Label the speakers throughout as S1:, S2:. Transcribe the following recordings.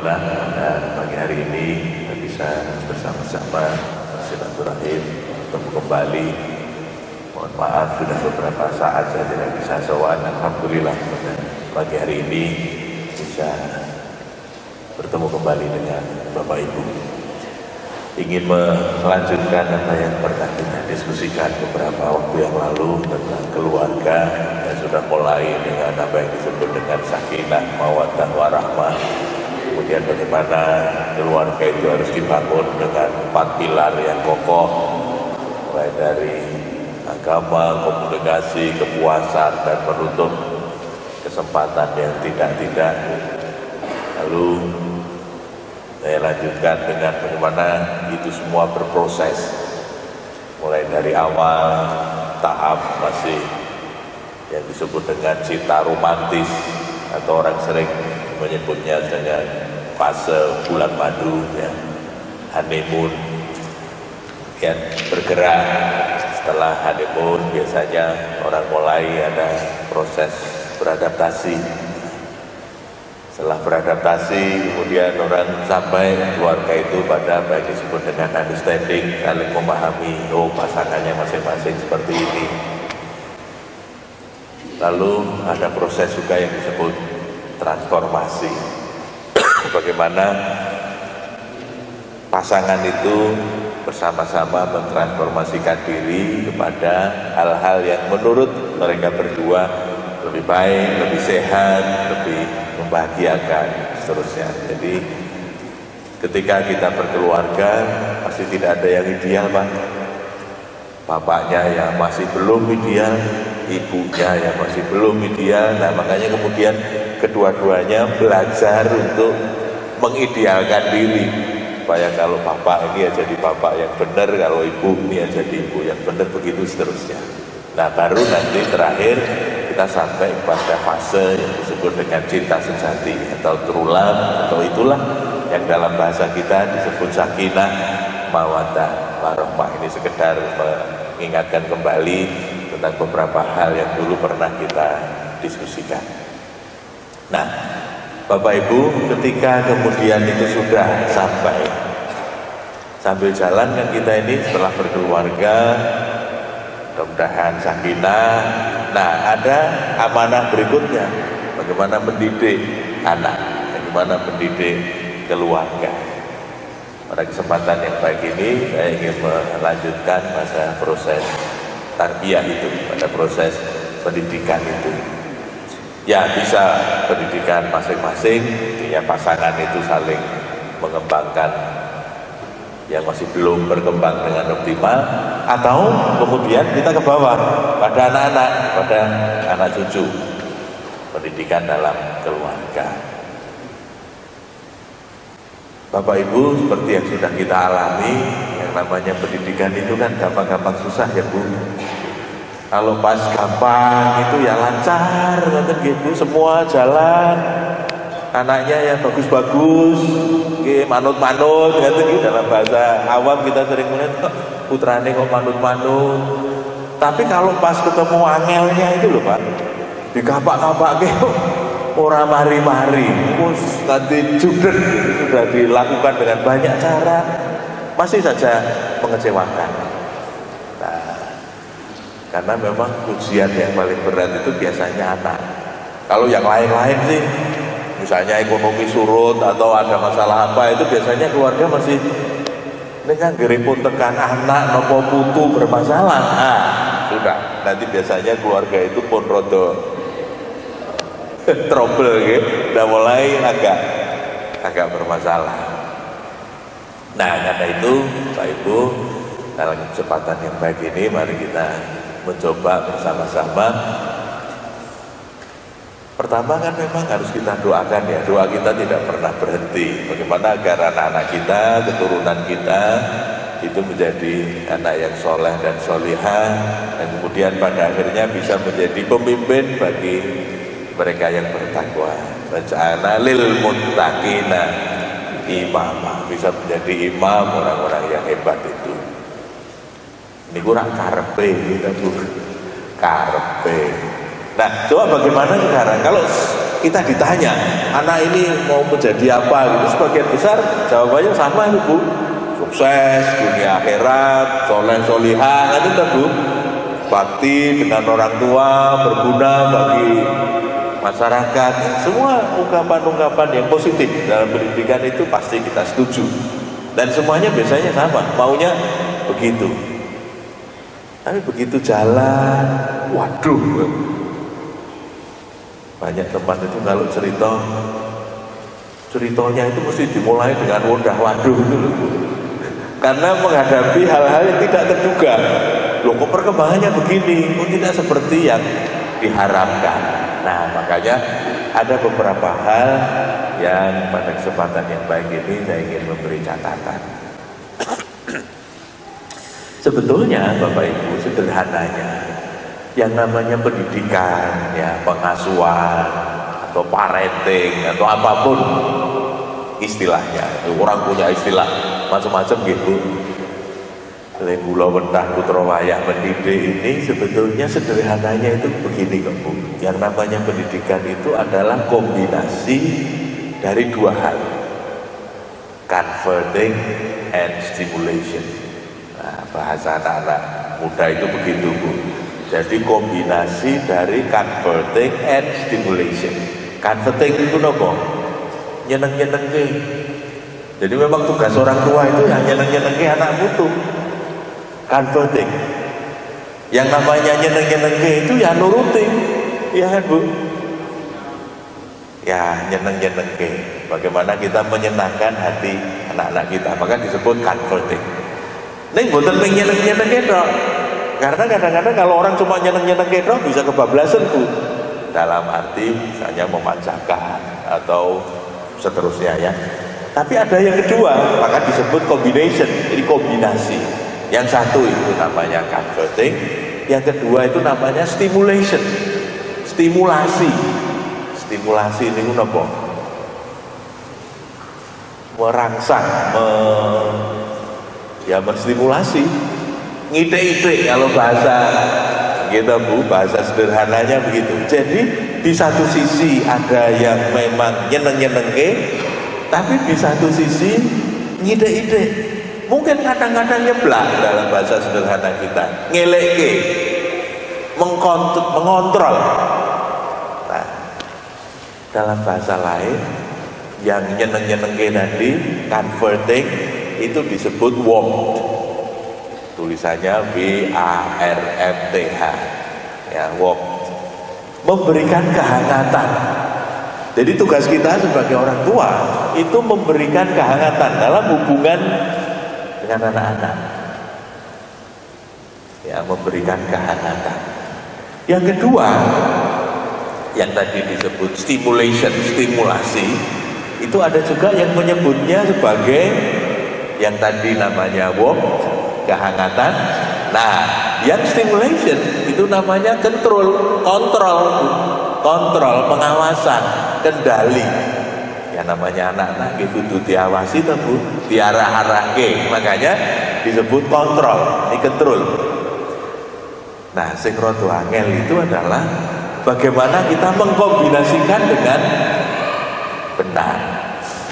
S1: Alhamdulillah pada pagi hari ini kita bisa bersama-sama silaturahim, bertemu kembali. Mohon maaf sudah beberapa saat saya tidak bisa sowan. Alhamdulillah pada pagi hari ini bisa bertemu kembali dengan Bapak Ibu. Ingin melanjutkan apa yang pernah kita diskusikan beberapa waktu yang lalu tentang keluarga, yang sudah mulai dengan apa yang disebut dengan sakinah, mawaddah, warahmah. Kemudian bagaimana keluarga itu harus dibangun dengan 4 pilar yang kokoh, mulai dari agama, komunikasi, kepuasan, dan menutup kesempatan yang tidak-tidak. Lalu saya lanjutkan dengan bagaimana itu semua berproses, mulai dari awal tahap masih yang disebut dengan cinta romantis, atau orang sering menyebutnya dengan fase bulan madu, ya, honeymoon. Kemudian bergerak, setelah honeymoon biasanya orang mulai ada proses beradaptasi. Setelah beradaptasi, kemudian orang sampai keluarga itu pada apa yang disebut dengan understanding, saling memahami, oh pasangannya masing-masing seperti ini. Lalu ada proses juga yang disebut transformasi. Bagaimana pasangan itu bersama-sama mentransformasikan diri kepada hal-hal yang menurut mereka berdua lebih baik, lebih sehat, lebih membahagiakan, seterusnya. Jadi ketika kita berkeluarga pasti tidak ada yang ideal, Pak. Bapaknya yang masih belum ideal, ibunya yang masih belum ideal. Nah, makanya kemudian kedua-duanya belajar untuk mengidealkan diri, supaya kalau bapak ini ya jadi bapak yang benar, kalau ibu ini ya jadi ibu yang benar, begitu seterusnya. Nah, baru nanti terakhir kita sampai pada fase yang disebut dengan cinta sejati atau true love, atau itulah yang dalam bahasa kita disebut sakinah, mawaddah, warahmah. Ini sekedar mengingatkan kembali tentang beberapa hal yang dulu pernah kita diskusikan. Nah, Bapak Ibu, ketika kemudian itu sudah sambil jalan kan kita ini setelah berkeluarga, mudah-mudahan sakinah. Nah, ada amanah berikutnya, bagaimana mendidik anak, bagaimana mendidik keluarga. Pada kesempatan yang baik ini saya ingin melanjutkan masa proses tarbiyah itu, pada proses pendidikan itu. Ya, bisa pendidikan masing-masing, ya pasangan itu saling mengembangkan yang masih belum berkembang dengan optimal, atau kemudian kita ke bawah pada anak-anak, pada anak cucu, pendidikan dalam keluarga. Bapak Ibu, seperti yang sudah kita alami, yang namanya pendidikan itu kan gampang-gampang susah ya Bu. Kalau pas gampang itu ya lancar, gitu, semua jalan, anaknya ya bagus-bagus, manut-manut, gitu. Dalam bahasa awam kita sering melihat putrane kok manut-manut. Tapi kalau pas ketemu angelnya itu loh Pak, dikapak-kapak gitu, orang mari-mari, nanti judet, sudah dilakukan dengan banyak cara, masih saja mengecewakan. Karena memang ujian yang paling berat itu biasanya anak. Kalau yang lain-lain sih, misalnya ekonomi surut atau ada masalah apa, itu biasanya keluarga masih ini kan geripun tekan anak nopo putu bermasalah. Nah, sudah, nanti biasanya keluarga itu pun rodo trouble gitu, udah mulai agak bermasalah. Nah, karena itu Pak Ibu, dalam kesempatan yang baik ini mari kita mencoba bersama-sama. Pertama kan memang harus kita doakan ya, doa kita tidak pernah berhenti. Bagaimana agar anak-anak kita, keturunan kita itu menjadi anak yang soleh dan solihah, dan kemudian pada akhirnya bisa menjadi pemimpin bagi mereka yang bertakwa. Waj'alna lil muttaqina imama, bisa menjadi imam orang-orang yang hebat itu. Ini kurang karepe kita Bu, karepe. Nah, coba bagaimana sekarang kalau kita ditanya, anak ini mau menjadi apa gitu, sebagian besar jawabannya sama itu Bu, sukses dunia akhirat, soleh solihah, kan itu Bu, bakti dengan orang tua, berguna bagi masyarakat. Semua ungkapan-ungkapan yang positif dalam pendidikan itu pasti kita setuju, dan semuanya biasanya sama, maunya begitu. Tapi begitu jalan, waduh, banyak teman itu kalau ceritanya itu mesti dimulai dengan wadah waduh itu loh Bu. Karena menghadapi hal-hal yang tidak terduga. Loh kok perkembangannya begini, kok tidak seperti yang diharapkan. Nah makanya ada beberapa hal yang pada kesempatan yang baik ini saya ingin memberi catatan. Sebetulnya Bapak Ibu, sederhananya yang namanya pendidikan, ya pengasuhan atau parenting atau apapun istilahnya, orang punya istilah macam-macam gitu. Lembula wentah putra wayah mendidik ini sebetulnya sederhananya itu begini kok Bu. Yang namanya pendidikan itu adalah kombinasi dari dua hal, converting and stimulation. Nah, bahasa anak-anak muda itu begitu Bu. Jadi kombinasi dari converting and stimulation. Converting itu apa? Nyeneng-nyeneng. Jadi memang tugas orang tua itu ya nyeneng-nyeneng anak putu. Converting. Yang namanya nyeneng-nyeneng itu ya nuruti. Iya kan Bu? Ya nyeneng-nyeneng. Bagaimana kita menyenangkan hati anak-anak kita, maka disebut converting. Ning mboten ning nyeneng-nyeneng tok. Karena kadang-kadang kalau orang cuma nyeneng-nyeneng tok bisa kebablasan Bu. Dalam arti misalnya memanjakan atau seterusnya ya. Tapi ada yang kedua, maka disebut combination. Jadi kombinasi. Yang satu itu namanya converting, yang kedua itu namanya stimulation. Stimulasi. Stimulasi ini apa? Merangsang, menstimulasi, ngide-ide kalau bahasa gitu Bu, bahasa sederhananya begitu. Jadi di satu sisi ada yang memang nyeneng-nyenengke, tapi di satu sisi ngide-ide. Mungkin kadang-kadang nyeblak dalam bahasa sederhana kita, ngeleke, mengontrol. Nah, dalam bahasa lain yang nyeneng-nyenengke tadi, converting, itu disebut warmth. Tulisannya W-A-R-M-T-H, ya, warmth, memberikan kehangatan. Jadi tugas kita sebagai orang tua itu memberikan kehangatan dalam hubungan dengan anak-anak, ya, memberikan kehangatan. Yang kedua, yang tadi disebut stimulation, stimulasi, itu ada juga yang menyebutnya sebagai yang tadi namanya warmth, kehangatan. Nah, yang stimulation itu namanya kontrol, pengawasan, kendali. Ya namanya anak-anak gitu diawasi tuh Bu, diarah-arahke, makanya disebut kontrol, dikontrol. Nah, sing rada angel itu adalah bagaimana kita mengkombinasikan dengan benar.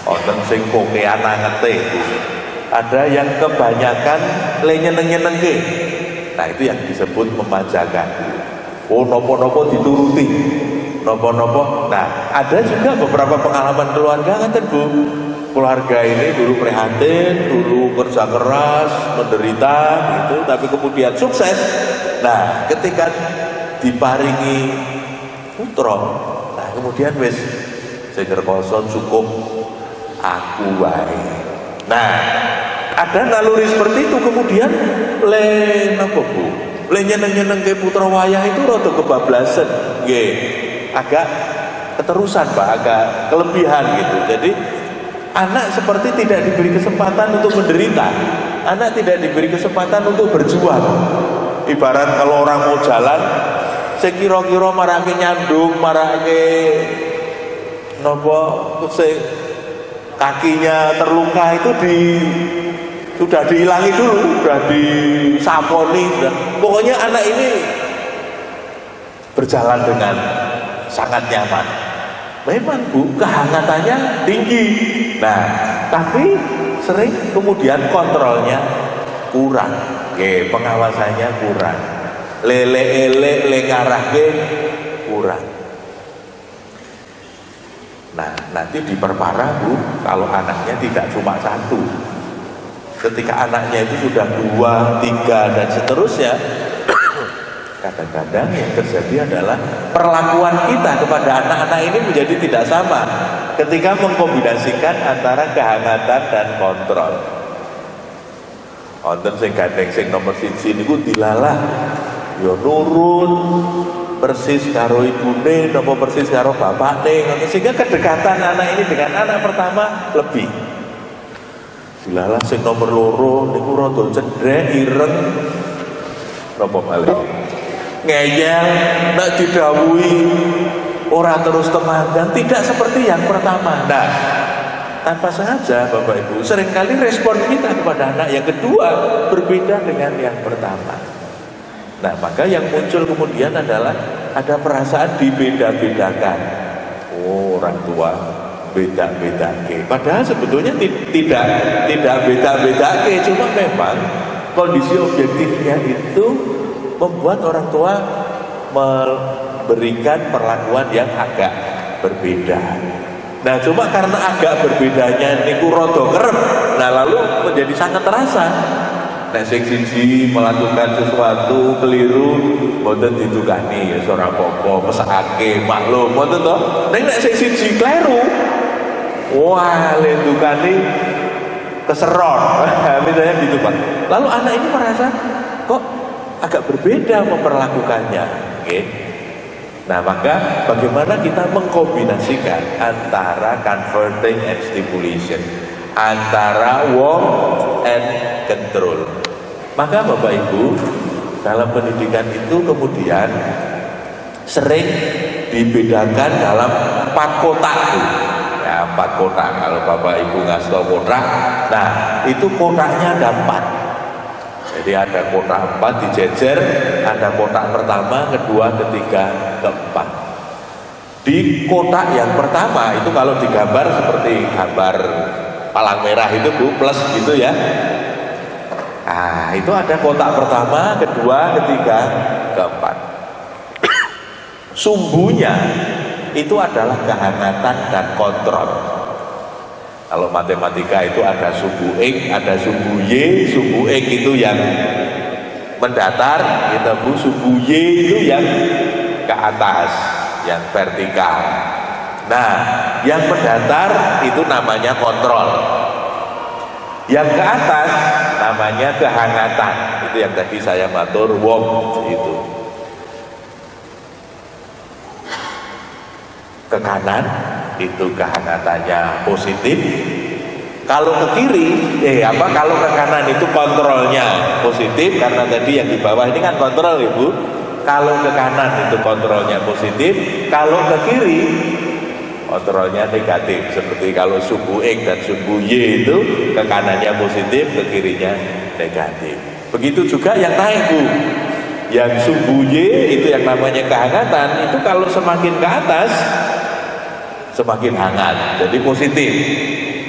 S1: Wonten sing kokean angete Bu. Ada yang kebanyakan nyeneng-nyenengke. Nah, itu yang disebut memanjakan. Oh, nopo-nopo dituruti. Nopo-nopo. Nah, ada juga beberapa pengalaman keluarga kan Bu. Keluarga ini dulu prihatin, dulu kerja keras, menderita gitu, tapi kemudian sukses. Nah, ketika diparingi putra, nah kemudian wis sing rekoso cukup aku wae. Nah, ada naluri seperti itu kemudian napa Bu? Nyeneng-nyeneng ke putra wayah itu rada kebablasan. Nggih. Agak keterusan Pak, agak kelebihan gitu. Jadi anak seperti tidak diberi kesempatan untuk menderita, anak tidak diberi kesempatan untuk berjuang. Ibarat kalau orang mau jalan, sekira-kira marake nyandung, marake nopo, kakinya terluka itu sudah dihilangi dulu, sudah disaponi, pokoknya anak ini berjalan dengan sangat nyaman. memang Bu, kehangatannya tinggi. Nah, tapi sering kemudian kontrolnya kurang, pengawasannya kurang, lele-ele lengarahke kurang. Nah, nanti diperparah Bu, kalau anaknya tidak cuma satu. Ketika anaknya itu sudah 2, 3 dan seterusnya, kadang-kadang yang terjadi adalah perlakuan kita kepada anak-anak ini menjadi tidak sama ketika mengkombinasikan antara kehangatan dan kontrol. Wonten sing gandeng sing nomor 1 niku dilalah ya nurut persis karo ibune napa persis karo bapakne, sehingga kedekatan anak ini dengan anak pertama lebih. Dilalah sing nomor 2 niku rada cendrek ireng napa malih ngeyel nek didhawuhi ora terus temandan, tidak seperti yang pertama. Nah, tanpa sengaja Bapak Ibu seringkali respon kita kepada anak yang kedua berbeda dengan yang pertama. Nah, maka yang muncul kemudian adalah ada perasaan dibeda-bedakan. Oh, orang tua beda-bedake. Padahal sebetulnya tidak beda-bedake, cuma memang kondisi objektifnya itu membuat orang tua memberikan perlakuan yang agak berbeda. Nah, cuma karena agak berbedanya niku rada kerep, nah lalu menjadi sangat terasa. Nek sing siji melakukan sesuatu keliru mboten ditukani ya ora apa-apa, mesakake maklum mboten to. Nek sing siji kleru, wah le dukani keserot. Misalnya gitu Pak. Lalu anak ini merasa kok agak berbeda memperlakukannya. Okay. Nah, maka bagaimana kita mengkombinasikan antara converting and stimulation, antara warm and control. Maka Bapak Ibu, dalam pendidikan itu kemudian sering dibedakan dalam 4 kotak. Ya, 4 kotak. Kalau Bapak Ibu ngasih tahu kotak, nah itu kotaknya ada 4. Jadi ada kotak 4 dijejer, ada kotak pertama, kedua, ketiga, keempat. Di kotak yang pertama itu kalau digambar seperti gambar palang merah itu Bu, plus gitu ya. Nah, itu ada kotak pertama, kedua, ketiga, keempat. Sumbunya itu adalah kehangatan dan kontrol. Kalau matematika itu ada sumbu X, ada sumbu Y. Sumbu X itu yang mendatar, gitu Bu. Sumbu Y itu yang ke atas, yang vertikal. Nah, yang mendatar itu namanya kontrol. Yang ke atas namanya kehangatan. Itu yang tadi saya matur warm itu. Ke kanan itu kehangatannya positif. Kalau ke kiri, kalau ke kanan itu kontrolnya positif, karena tadi yang di bawah ini kan kontrol Ibu. Kalau ke kanan itu kontrolnya positif, kalau ke kiri kontrolnya negatif. Seperti kalau sumbu X dan sumbu Y itu ke kanannya positif, ke kirinya negatif. Begitu juga yang naik Bu. Yang sumbu Y itu yang namanya kehangatan, itu kalau semakin ke atas semakin hangat, jadi positif.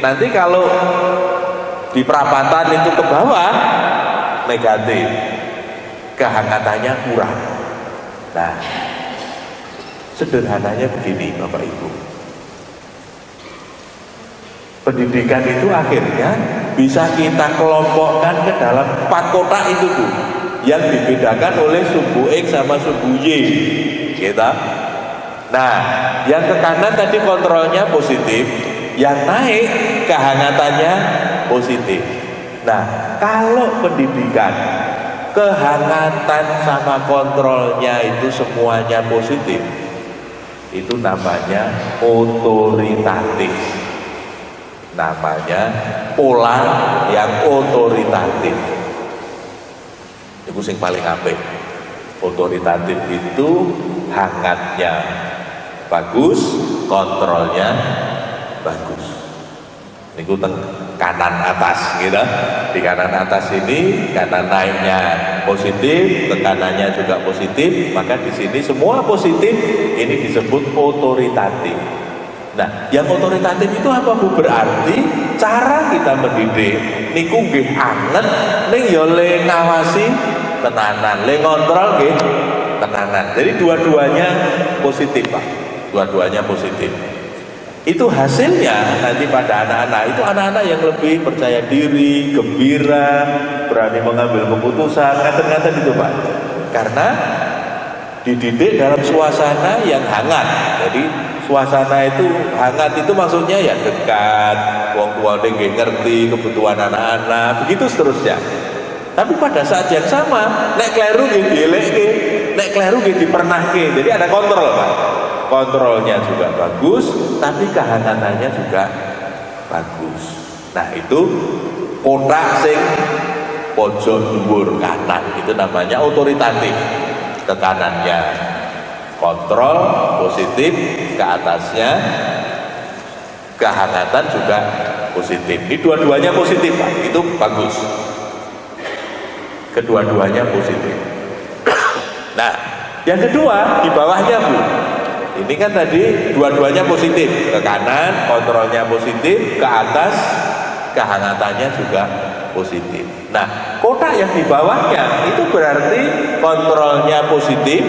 S1: Nanti kalau di perapatan itu ke bawah negatif, kehangatannya kurang. Nah, sederhananya begini Bapak Ibu, pendidikan itu akhirnya bisa kita kelompokkan ke dalam 4 kotak itu Bu, yang dibedakan oleh sumbu X sama sumbu Y kita. Nah, yang ke kanan tadi kontrolnya positif, yang naik kehangatannya positif. Nah, kalau pendidikan kehangatan sama kontrolnya itu semuanya positif, itu namanya otoritatif. Namanya pola yang otoritatif. Itu yang paling apik. Otoritatif itu hangatnya bagus, kontrolnya bagus. Niku teng kanan atas gitu. Di kanan atas ini kanan naiknya positif, ke kanannya juga positif, maka di sini semua positif, ini disebut otoritatif. Nah, yang otoritatif itu apa Bu? Berarti cara kita mendidik niku nggih anget ning ya le ngawasi tenanan, le ngontrol nggih tenanan. Jadi dua-duanya positif, Pak. Dua-duanya positif. Itu hasilnya nanti pada anak-anak itu anak-anak yang lebih percaya diri, gembira, berani mengambil keputusan, ngaten-ngaten itu, Pak. Karena dididik dalam suasana yang hangat. Jadi suasana itu hangat itu maksudnya ya dekat, wong tua nggih ngerti kebutuhan anak-anak, begitu seterusnya. Tapi pada saat yang sama, nek kleru nggih dielekke, nek kleru nggih dipernahke. Jadi ada kontrol, Pak. Kontrolnya juga bagus, tapi kehangatannya juga bagus. Nah, itu kotak sing pojok dhuwur kanan itu namanya otoritatif. Tekanannya kontrol positif, ke atasnya kehangatan juga positif. Ini dua-duanya positif, Pak. Itu bagus. Kedua-duanya positif. Nah, yang kedua di bawahnya, Bu. Ini kan tadi dua-duanya positif, ke kanan kontrolnya positif, ke atas kehangatannya juga positif. Nah, kotak yang di bawahnya itu berarti kontrolnya positif,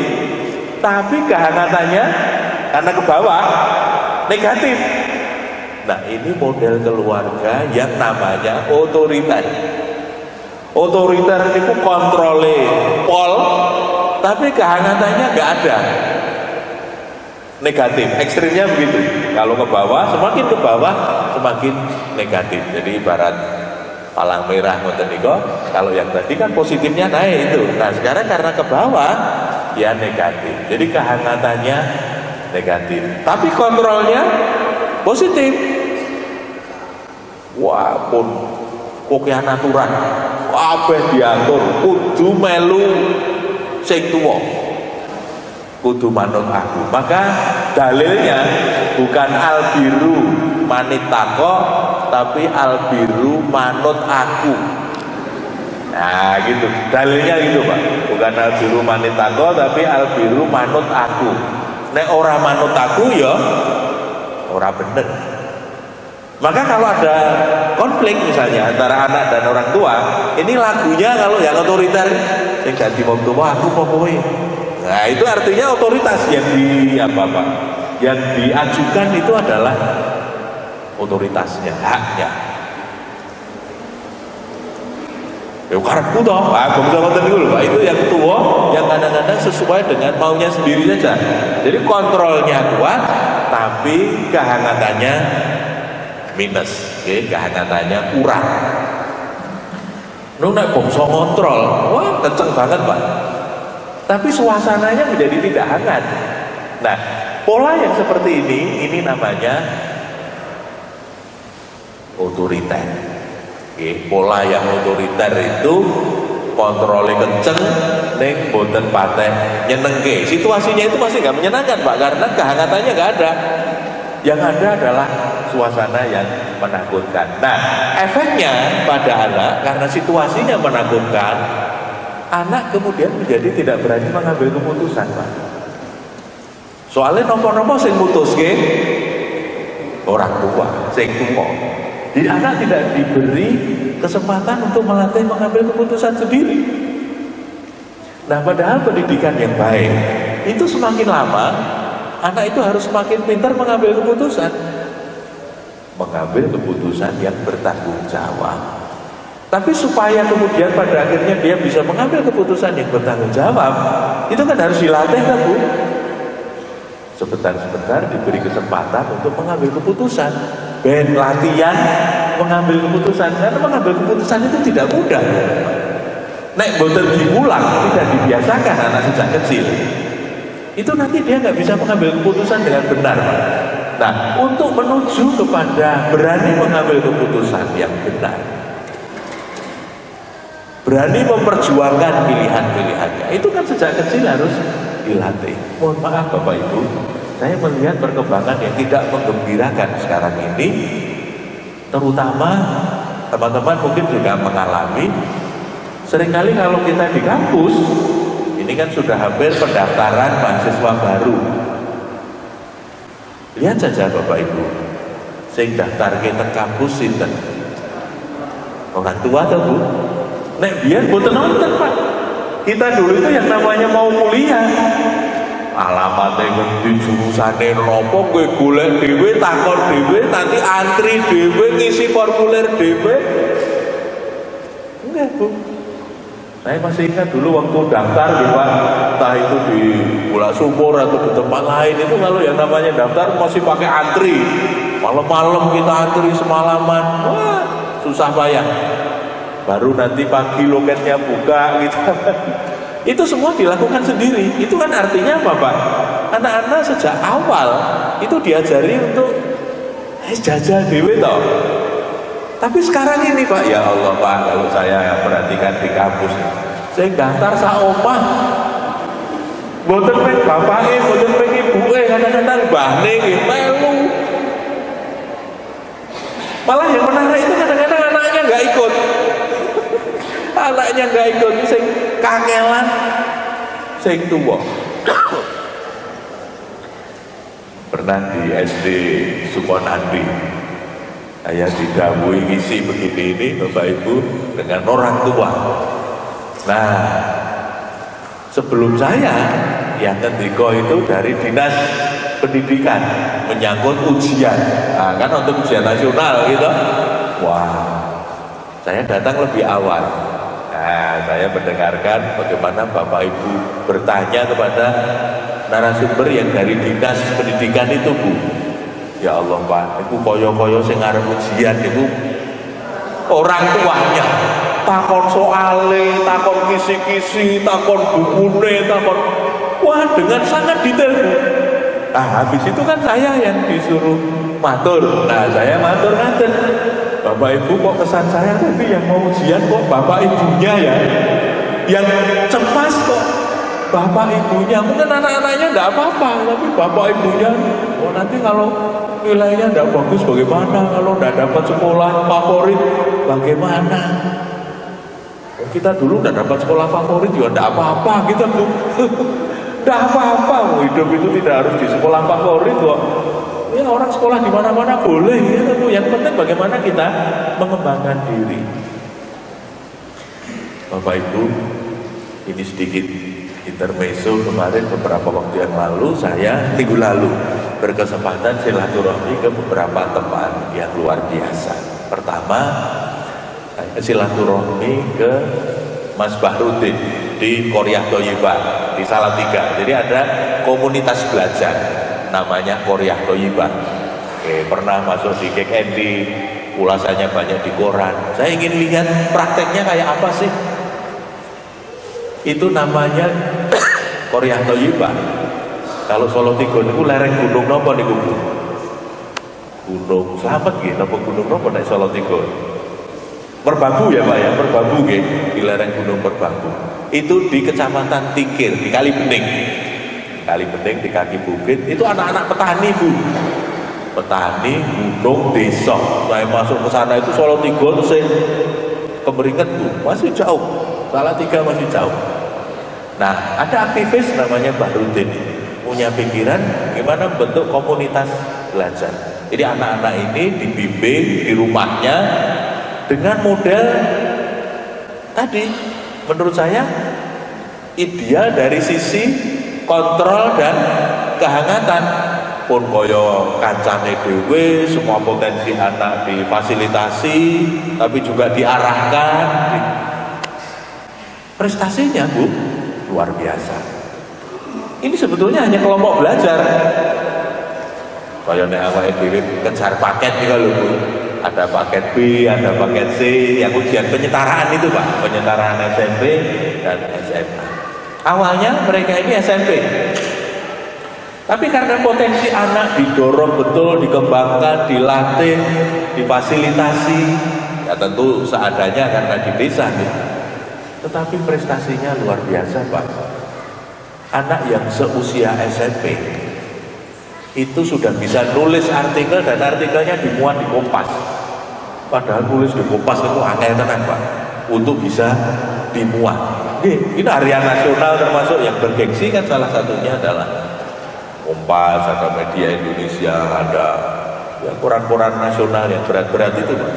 S1: tapi kehangatannya karena ke bawah negatif. Nah, ini model keluarga yang namanya otoriter. Otoriter itu kontrole pol, tapi kehangatannya nggak ada. Negatif, ekstrimnya begitu. Kalau ke bawah, semakin ke bawah semakin negatif. Jadi ibarat palang merah ngoten niku, kalau yang tadi kan positifnya naik itu. Nah, sekarang karena ke bawah ya negatif. Jadi kehangatannya negatif. Tapi kontrolnya positif. Wah, pun kokean aturan. Kabeh diatur, kudu melu sing tuwa. Kudu manut aku. Maka dalilnya bukan albiru manit tako, tapi albiru manut aku. Nah, gitu. Dalilnya gitu, Pak. Bukan albiru manit tako, tapi albiru manut aku. Nek ora manut aku ya ora bener. Maka kalau ada konflik misalnya antara anak dan orang tua, ini lagunya kalau yang otoriter yang ganti wong tua aku apa kowe. Nah, itu artinya otoritas yang yang diajukan itu adalah otoritasnya, haknya. Ya karepku toh, aku bisa ngoten niku lho, Pak. Itu yang tua yang kadang-kadang sesuai dengan maunya sendiri saja. Jadi kontrolnya kuat, tapi kehangatannya minus, kehangatannya kurang. Nek bangsa ngontrol, wah kenceng banget, Pak. Tapi suasananya menjadi tidak hangat. Nah, pola yang seperti ini namanya otoriter. Pola yang otoriter itu kontrolnya kenceng, neng boten pateh nyenengke. Situasinya itu masih nggak menyenangkan, Pak, karena kehangatannya nggak ada. Yang ada adalah suasana yang menakutkan. Nah, efeknya pada anak karena situasinya menakutkan, anak kemudian menjadi tidak berani mengambil keputusan, Pak. Soalnya nopo-nopo sing mutuske orang tua, sing tua. Jadi anak tidak diberi kesempatan untuk melatih mengambil keputusan sendiri. Nah, padahal pendidikan yang baik itu semakin lama anak itu harus semakin pintar mengambil keputusan. Mengambil keputusan yang bertanggung jawab. Tapi supaya kemudian pada akhirnya dia bisa mengambil keputusan yang bertanggung jawab, itu kan harus dilatih, kan, Bu? Sebentar-sebentar diberi kesempatan untuk mengambil keputusan. Ben latihan mengambil keputusan, karena mengambil keputusan itu tidak mudah. Nek boten diulang, tidak dibiasakan anak sejak kecil, itu nanti dia nggak bisa mengambil keputusan dengan benar, Pak. Nah, untuk menuju kepada berani mengambil keputusan yang benar, berani memperjuangkan pilihan-pilihannya, itu kan sejak kecil harus dilatih. Mohon maaf Bapak Ibu, saya melihat perkembangan yang tidak menggembirakan sekarang ini, terutama teman-teman mungkin juga mengalami. Seringkali kalau kita di kampus, ini kan sudah hampir pendaftaran mahasiswa baru. Lihat saja Bapak Ibu, sing daftar ke kampus sinten? Orang tua atau Bu? Nek biar boten nonton Pak. Kita dulu itu yang namanya mau kuliah, alamatnya ngendi, jurusane nopo, gue golek dhewe, takon dhewe, nanti antri dhewe, ngisi formulir dhewe. Enggak Bu. Saya masih ingat dulu waktu daftar gitu Pak, entah itu di Pulau Sumur atau di tempat lain, itu kalau yang namanya daftar masih pakai antri. Malam-malam kita antri semalaman, wah susah payah. Baru nanti pagi loketnya buka gitu. Itu semua dilakukan sendiri. Itu kan artinya apa Pak? Anak-anak sejak awal itu diajari untuk jajal dewe toh. Tapi sekarang ini Pak, ya Allah Pak, kalau saya perhatikan di kampus, saya daftar saomah, boten peng bapake, boten peng ibuke, kadang-kadang bahne nggih melu. Malah yang menarik itu kadang-kadang anaknya nggak ikut. Anaknya nggak ikut, sing kangelan, sing tuwa. Pernah di SD Sukonandi, saya didhawuhi ngisi begini ini Bapak Ibu dengan orang tua. Nah, sebelum saya yang ketiga itu dari dinas pendidikan menyangkut ujian. Nah, kan untuk ujian nasional gitu. Wah, saya datang lebih awal. Nah, saya mendengarkan bagaimana Bapak Ibu bertanya kepada narasumber yang dari dinas pendidikan itu Bu. Ya Allah Pak, itu koyo-koyo sing arep ujian itu orang tuanya takon soale, takon kisi-kisi, takon bukune, takon wah dengan sangat detail Bu. Nah habis itu kan saya yang disuruh matur. Nah saya matur ngaten, Bapak Ibu kok kesan saya tadi yang mau ujian kok Bapak Ibunya ya, yang cemas kok Bapak Ibunya. Mungkin anak-anaknya enggak apa-apa, tapi Bapak Ibunya oh nanti kalau nilainya enggak bagus bagaimana, kalau enggak dapat sekolah favorit bagaimana. Kita dulu enggak dapat sekolah favorit juga enggak apa-apa gitu Bu. Enggak apa-apa, hidup itu tidak harus di sekolah favorit kok. Ya orang sekolah di mana-mana boleh gitu Bu. Yang penting bagaimana kita mengembangkan diri. Bapak Ibu, ini sedikit intermezzo. Kemarin beberapa waktu yang lalu saya minggu lalu berkesempatan silaturahmi ke beberapa teman yang luar biasa. Pertama, silaturahmi ke Mas Bahrudin di Korea Toyiba di Salatiga. Jadi ada komunitas belajar namanya Korea Toyiba. Pernah masuk di KKND, ulasannya banyak di koran. Saya ingin lihat prakteknya kayak apa sih. Itu namanya Korea Toyiba. Kalau Solo Tigo itu lereng gunung nopo niku Bu? Gunung Slamet nggih, napa gunung nopo nek Solo Tigo? Merbabu ya Pak ya, Merbabu nggih, di lereng Gunung Merbabu. Itu di Kecamatan Tikir, di Kalibening. Kalibening di kaki bukit, itu anak-anak petani Bu. Petani, gunung, desa. Saya masuk ke sana itu Solo Tigo itu saya kemeringet Bu, masih jauh. Salatiga masih jauh. Nah, ada aktivis namanya Bahrudin, punya pikiran gimana bentuk komunitas belajar. Jadi anak-anak ini dibimbing di rumahnya dengan model tadi, menurut saya ideal dari sisi kontrol dan kehangatan. Pun koyo kancane dhewe, semua potensi anak difasilitasi, tapi juga diarahkan. Prestasinya Bu luar biasa. Ini sebetulnya hanya kelompok belajar. Kayak nek awake dhewe kejar paket iki lho Bu. Ada paket B, ada paket C, yang ujian penyetaraan itu Pak, penyetaraan SMP dan SMA. Awalnya mereka ini SMP. Tapi karena potensi anak didorong betul, dikembangkan, dilatih, difasilitasi, ya tentu seadanya karena di desa gitu. Tetapi prestasinya luar biasa Pak. Anak yang seusia SMP itu sudah bisa nulis artikel dan artikelnya dimuat di Kompas. Padahal nulis di Kompas itu angel tenan Pak, untuk bisa dimuat. Ini harian nasional termasuk yang bergengsi kan, salah satunya adalah Kompas, ada Media Indonesia, ada ya koran-koran nasional yang berat-berat itu, Pak.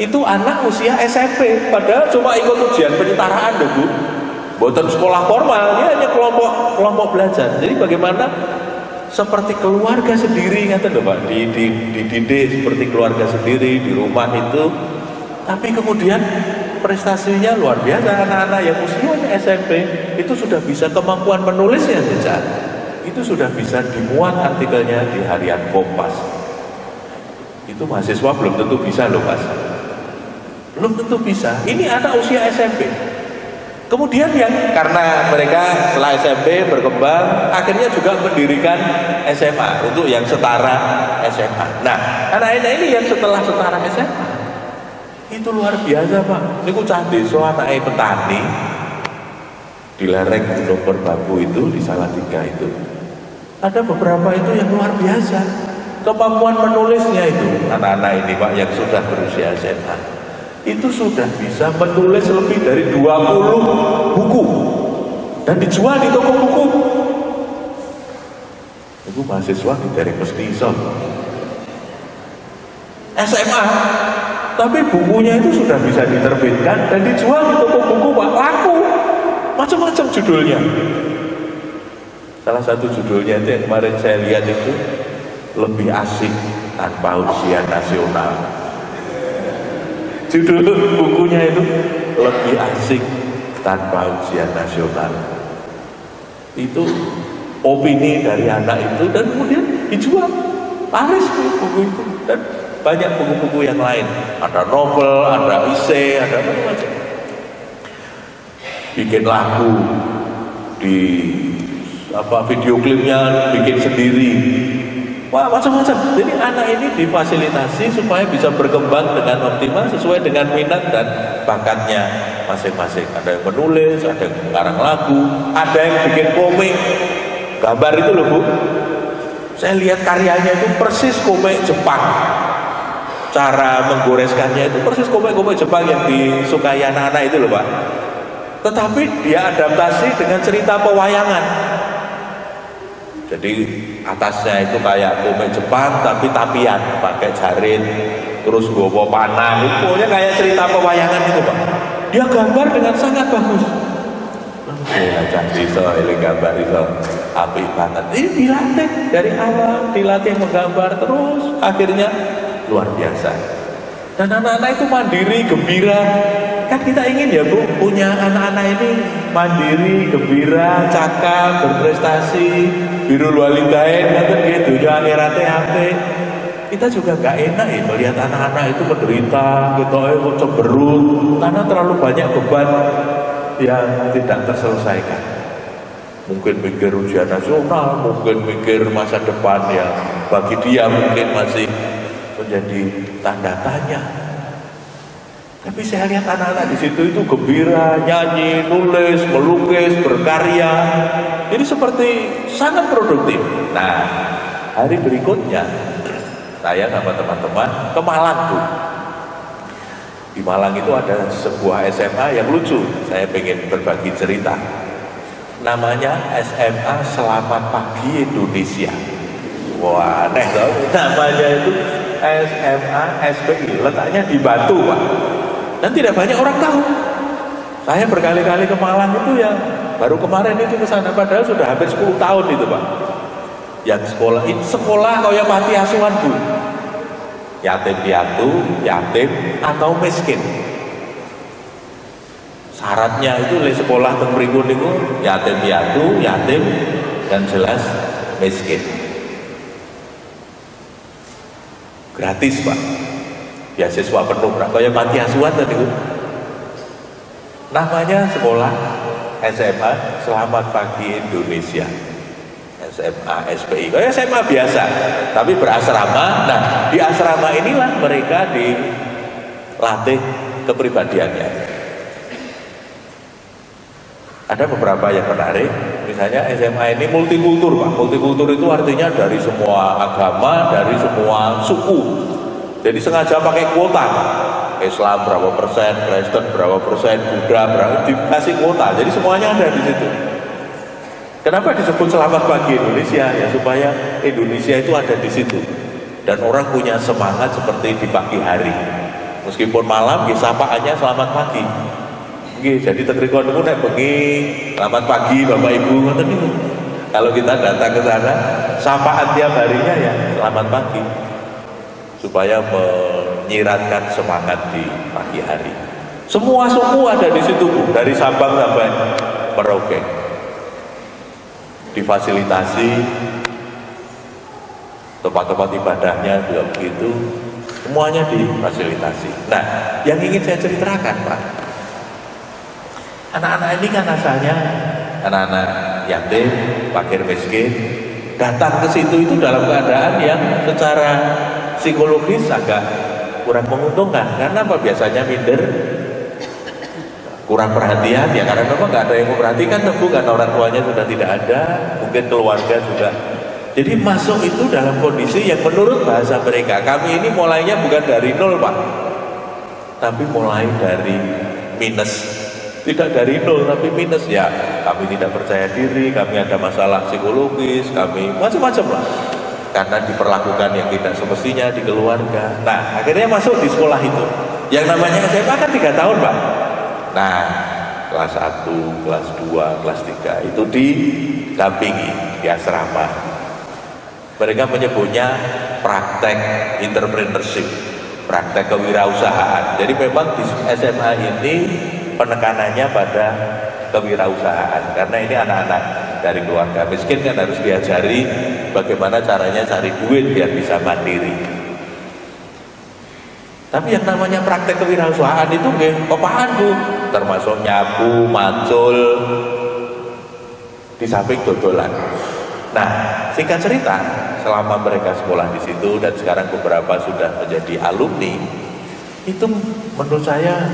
S1: Itu anak usia SMP, padahal cuma ikut ujian penyetaraan loh, Bu. Bukan sekolah formal, dia hanya kelompok belajar. Jadi bagaimana seperti keluarga sendiri, kata loh, Pak, dididik seperti keluarga sendiri di rumah itu, tapi kemudian prestasinya luar biasa. Anak-anak yang usianya SMP itu sudah bisa kemampuan menulisnya saja. Itu sudah bisa dimuat artikelnya di harian Kompas. Itu mahasiswa belum tentu bisa loh, Mas. Belum tentu bisa. Ini anak usia SMP. Kemudian yang karena mereka setelah SMP berkembang, akhirnya juga mendirikan SMA untuk yang setara SMA. Nah, anak-anak ini yang setelah setara SMA itu luar biasa, Pak. Ini ku cah desa anaknya petani di lereng Gunung Merbabu itu di Salatiga itu. Ada beberapa itu yang luar biasa kemampuan menulisnya itu. Anak-anak ini, Pak, yang sudah berusia SMA itu sudah bisa menulis lebih dari 20 buku dan dijual di toko buku. Itu mahasiswa dari Mestiso SMA, tapi bukunya itu sudah bisa diterbitkan dan dijual di toko buku, Pak. Laku macam-macam judulnya. Salah satu judulnya itu yang kemarin saya lihat itu Lebih Asik Tanpa Ujian Nasional. Judul bukunya itu Lebih Asik Tanpa Ujian Nasional. Itu opini dari anak itu dan kemudian dijual, laris buku itu, dan banyak buku-buku yang lain. Ada novel, ada esai, ada macam-macam. Bikin lagu, di video klipnya bikin sendiri. Wah, macam-macam. Jadi anak ini difasilitasi supaya bisa berkembang dengan optimal sesuai dengan minat dan bakatnya masing-masing. Ada yang menulis, ada yang mengarang lagu, ada yang bikin komik, gambar itu loh, Bu. Saya lihat karyanya itu persis komik Jepang. Cara menggoreskannya itu persis komik-komik Jepang yang disukai anak-anak itu loh, Pak. Tetapi dia adaptasi dengan cerita pewayangan. Jadi atasnya itu kayak komik Jepang tapi tapian, pakai jarit, terus bawa panah, itu pokoknya kayak cerita pewayangan itu, Pak. Dia gambar dengan sangat bagus. Jadi ini gambar itu apik banget. Ini dilatih dari awal, dilatih menggambar terus, akhirnya luar biasa. Dan anak-anak itu mandiri, gembira. Kan kita ingin ya, Bu, punya anak-anak ini mandiri, gembira, cakap, berprestasi, birrul walidain, gitu, ya akhiratnya apik. Kita juga nggak enak ya melihat anak-anak itu menderita, gitu, cemberut, karena terlalu banyak beban yang tidak terselesaikan. Mungkin mikir ujian nasional, mungkin mikir masa depan yang bagi dia mungkin masih menjadi tanda tanya. Tapi saya lihat anak-anak di situ itu gembira, nyanyi, nulis, melukis, berkarya. Ini seperti sangat produktif. Nah, hari berikutnya saya sama teman-teman ke Malang, Bu. Di Malang itu ada sebuah SMA yang lucu. Saya pengen berbagi cerita. Namanya SMA Selamat Pagi Indonesia. Wah, aneh loh. Namanya itu SMA SPI. Letaknya di Batu, Pak. Dan tidak banyak orang tahu. Saya berkali-kali ke Malang itu yang baru kemarin itu ke sana, padahal sudah hampir 10 tahun itu, Pak. Yang sekolah itu sekolah kaya panti asuhan, Bu. Yatim piatu, yatim atau miskin. Syaratnya itu le sekolah teng mriku niku yatim piatu, yatim dan jelas miskin. Gratis, Pak. Beasiswa penuh, kaya panti asuhan tadi, Bu. Namanya sekolah SMA Selamat Pagi Indonesia. SMA SPI, kayak SMA biasa, tapi berasrama. Nah, di asrama inilah mereka dilatih kepribadiannya. Ada beberapa yang menarik, misalnya SMA ini multikultur, Pak. Multikultur itu artinya dari semua agama, dari semua suku. Jadi sengaja pakai kuota, Pak. Islam berapa persen, Kristen berapa persen, Buddha berapa, dikasih kuota. Jadi semuanya ada di situ. Kenapa disebut selamat pagi Indonesia? Ya supaya Indonesia itu ada di situ dan orang punya semangat seperti di pagi hari. Meskipun malam, ya sapaannya selamat pagi. Jadi tekrikon itu nek bengi, selamat pagi Bapak Ibu, ngoten niku. Kalau kita datang ke sana, sapaan tiap harinya ya selamat pagi, supaya menyiratkan semangat di pagi hari. Semua suku ada di situ, Bu, dari Sabang sampai Merauke. Difasilitasi tempat-tempat ibadahnya juga begitu, semuanya difasilitasi. Nah, yang ingin saya ceritakan, Pak, anak-anak ini kan asalnya anak-anak yatim, fakir miskin, datang ke situ itu dalam keadaan yang secara psikologis agak kurang menguntungkan. Karena apa? Biasanya minder, kurang perhatian, ya karena memang nggak ada yang memperhatikan, tentu karena orang tuanya sudah tidak ada, mungkin keluarga juga. Jadi masuk itu dalam kondisi yang menurut bahasa mereka, kami ini mulainya bukan dari nol, Pak, tapi mulai dari minus. Tidak dari nol tapi minus, ya kami tidak percaya diri, kami ada masalah psikologis, kami macam-macam lah, karena diperlakukan yang tidak semestinya di keluarga. Nah, akhirnya masuk di sekolah itu yang namanya SMA kan 3 tahun, Pak. Nah, kelas 1, kelas 2, kelas 3 itu didampingi di asrama. Mereka menyebutnya praktek entrepreneurship, praktek kewirausahaan. Jadi memang di SMA ini penekanannya pada kewirausahaan, karena ini anak-anak dari keluarga miskin kan harus diajari bagaimana caranya cari duit biar bisa mandiri. Tapi yang namanya praktek kewirausahaan itu apaan, Bu? Termasuk nyabu, macul, di samping dodolan. Nah, singkat cerita, selama mereka sekolah di situ dan sekarang beberapa sudah menjadi alumni, itu menurut saya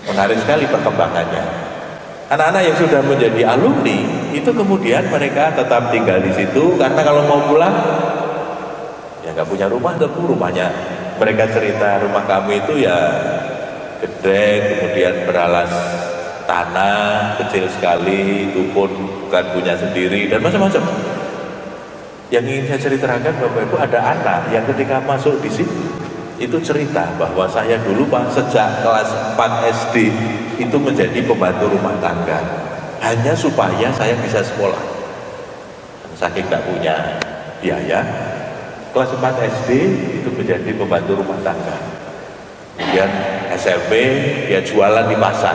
S1: menarik sekali perkembangannya. Anak-anak yang sudah menjadi alumni itu kemudian mereka tetap tinggal di situ, karena kalau mau pulang ya nggak punya rumah, tentu rumahnya. Mereka cerita rumah kami itu ya gede, kemudian beralas tanah kecil sekali, itu pun bukan punya sendiri dan macam-macam. Yang ingin saya ceritakan, Bapak Ibu, ada anak yang ketika masuk di situ itu cerita bahwa saya dulu, Pak, sejak kelas 4 SD itu menjadi pembantu rumah tangga hanya supaya saya bisa sekolah. Saking nggak punya biaya, kelas 4 SD itu menjadi pembantu rumah tangga. Kemudian SMP dia jualan di pasar.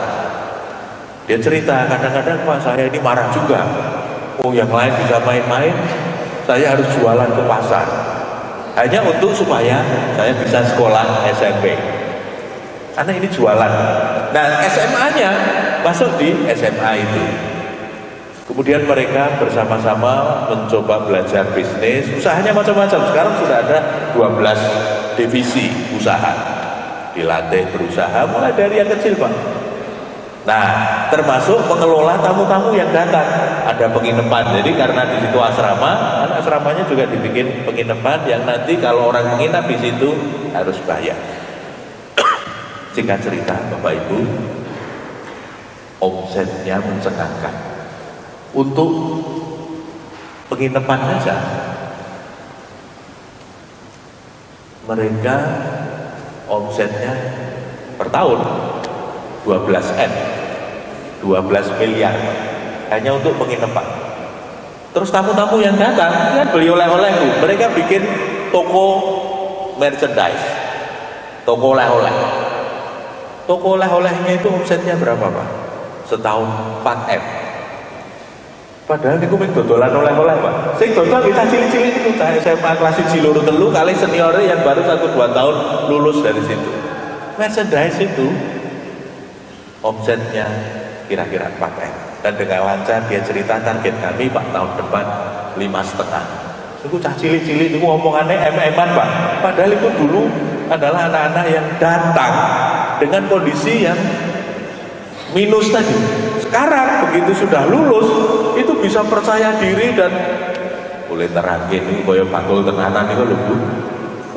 S1: Dia cerita, kadang-kadang Pak saya ini marah juga. Oh, yang lain bisa main-main, saya harus jualan ke pasar. Hanya untuk supaya saya bisa sekolah SMP. Karena ini jualan. Nah, SMA-nya masuk di SMA itu. Kemudian mereka bersama-sama mencoba belajar bisnis, usahanya macam-macam. Sekarang sudah ada 12 divisi usaha. Dilatih berusaha mulai dari yang kecil, Pak. Nah, termasuk mengelola tamu-tamu yang datang. Ada penginapan. Jadi karena di situ asrama, kan asramanya juga dibikin penginapan yang nanti kalau orang menginap di situ harus bayar. Singkat cerita, Bapak Ibu, omsetnya mencengangkan. Untuk penginapan saja mereka omsetnya per tahun 12 M, 12 miliar hanya untuk penginapan. Terus tamu-tamu yang datang kan beli oleh-oleh, Bu. Mereka bikin toko merchandise, toko oleh-oleh. Toko oleh-olehnya itu omsetnya berapa, Pak? Setahun 4 M. Padahal niku mung dodolan oleh-oleh, Pak. Sing dodol kita cilik-cilik itu SMA kelas 1 loro telu kali seniornya yang baru 1-2 tahun lulus dari situ. Merchandise itu omsetnya kira-kira 4 M. Dan dengan lancar dia cerita target kami, Pak, tahun depan 5,5. Itu cah cilik-cilik itu omongannya M-M-an, Pak. Padahal itu dulu adalah anak-anak yang datang dengan kondisi yang minus tadi. Sekarang begitu sudah lulus itu bisa percaya diri dan boleh terangin ini koyo bakul tenanan itu lho, Bu.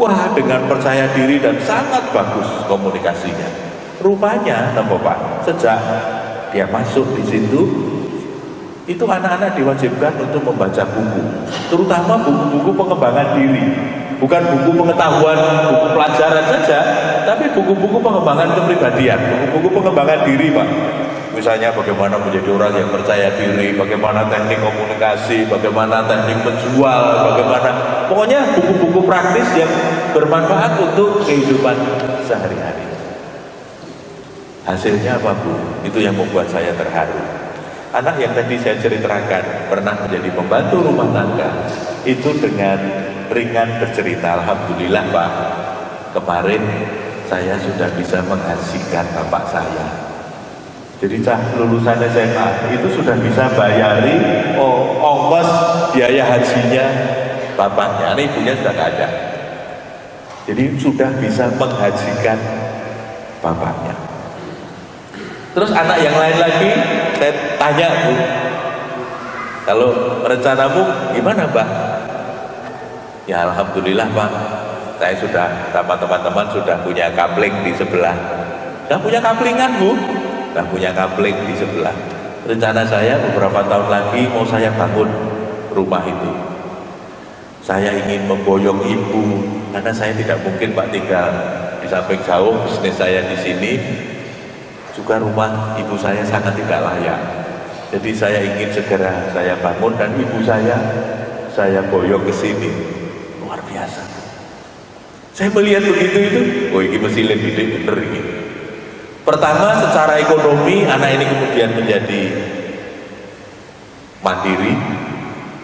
S1: Wah, dengan percaya diri dan sangat bagus komunikasinya. Rupanya, Pak, sejak dia masuk di situ itu anak-anak diwajibkan untuk membaca buku, terutama buku-buku pengembangan diri, bukan buku pengetahuan, buku pelajaran saja, tapi buku-buku pengembangan kepribadian, buku-buku pengembangan diri, Pak. Misalnya bagaimana menjadi orang yang percaya diri, bagaimana teknik komunikasi, bagaimana teknik menjual, bagaimana, pokoknya buku-buku praktis yang bermanfaat untuk kehidupan sehari-hari. Hasilnya apa, Bu? Itu yang membuat saya terharu. Anak yang tadi saya ceritakan pernah menjadi pembantu rumah tangga, itu dengan ringan bercerita, alhamdulillah Pak, kemarin saya sudah bisa menghasilkan bapak saya. Jadi lulusan SMA itu sudah bisa bayari ongkos biaya hajinya bapaknya, ini ibunya sudah nggak ada. Jadi sudah bisa menghajikan bapaknya. Terus anak yang lain lagi, saya tanya, Bu, kalau rencanamu gimana, Pak? Ya alhamdulillah Pak, saya sudah sama teman-teman sudah punya kapling di sebelah. Sudah punya kaplingan, Bu? Sudah punya kapling di sebelah. Rencana saya beberapa tahun lagi mau saya bangun rumah itu. Saya ingin memboyong ibu, karena saya tidak mungkin Pak tinggal di samping jauh, bisnis saya di sini. Juga rumah ibu saya sangat tidak layak. Jadi saya ingin segera saya bangun dan ibu saya boyong ke sini. Luar biasa. Saya melihat begitu itu, oh ini mesti lebih bener ini. Pertama, secara ekonomi anak ini kemudian menjadi mandiri,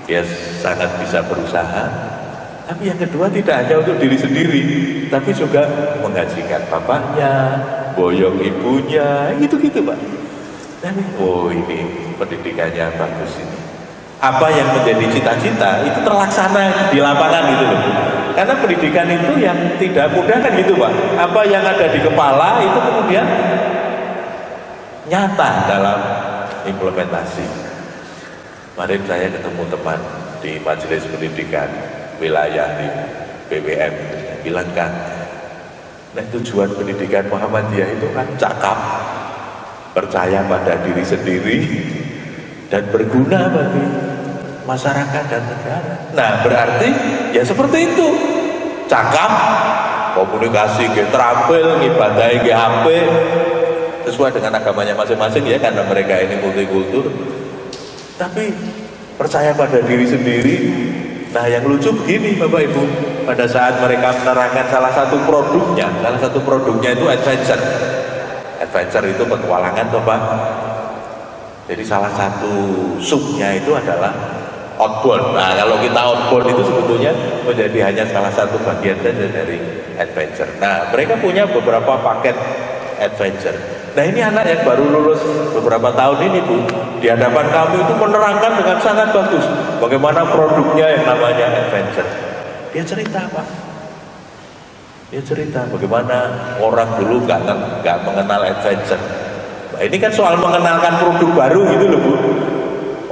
S1: dia sangat bisa berusaha. Tapi yang kedua tidak hanya untuk diri sendiri, tapi juga menghajikan bapaknya, boyong ibunya, gitu-gitu Pak. Dan oh ini pendidikannya bagus ini. Apa yang menjadi cita-cita itu terlaksana di lapangan gitu loh. Karena pendidikan itu yang tidak mudah kan gitu Pak. Apa yang ada di kepala itu kemudian nyata dalam implementasi. Kemarin saya ketemu teman di majelis pendidikan wilayah di BWM, bilang kan, nah tujuan pendidikan Muhammadiyah itu kan cakap, percaya pada diri sendiri, dan berguna bagi masyarakat dan negara. Nah berarti ya seperti itu, cakap, komunikasi, terampil, ngibadahi, HP, sesuai dengan agamanya masing-masing ya, karena mereka ini multikultur. Tapi percaya pada diri sendiri. Nah yang lucu begini Bapak Ibu, pada saat mereka menerangkan salah satu produknya itu adventure. Adventure itu petualangan toh Pak. Jadi salah satu subnya itu adalah outbound. Nah kalau kita outbound itu sebetulnya menjadi hanya salah satu bagian saja dari adventure. Nah mereka punya beberapa paket adventure. Nah ini anak yang baru lulus beberapa tahun ini Bu, di hadapan kami itu menerangkan dengan sangat bagus bagaimana produknya yang namanya adventure. Dia cerita Pak, dia cerita bagaimana orang dulu nggak mengenal adventure. Nah, ini kan soal mengenalkan produk baru gitu loh Bu.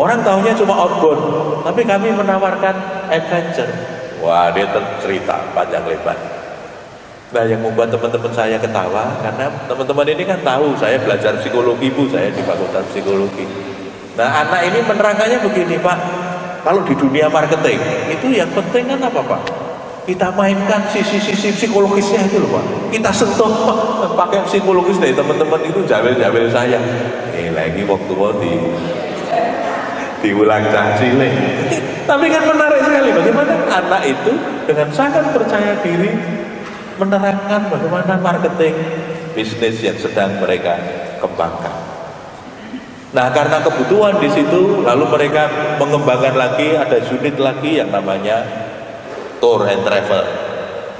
S1: Orang tahunya cuma outbound, tapi kami menawarkan adventure. Wah dia cerita panjang lebar. Nah yang membuat teman-teman saya ketawa, karena teman-teman ini kan tahu saya belajar psikologi Bu, saya di Fakultas Psikologi. Nah anak ini menerangkannya begini Pak, kalau di dunia marketing itu yang penting kan apa Pak? Kita mainkan sisi-sisi psikologisnya itu loh Pak. Kita sentuh pakai psikologis dari teman-teman itu jawel-jawel saya. Lagi waktu mau diulang cile. Tapi kan menarik sekali bagaimana anak itu dengan sangat percaya diri menerangkan bagaimana marketing bisnis yang sedang mereka kembangkan. Nah, karena kebutuhan di situ, lalu mereka mengembangkan lagi, ada unit lagi yang namanya tour and travel.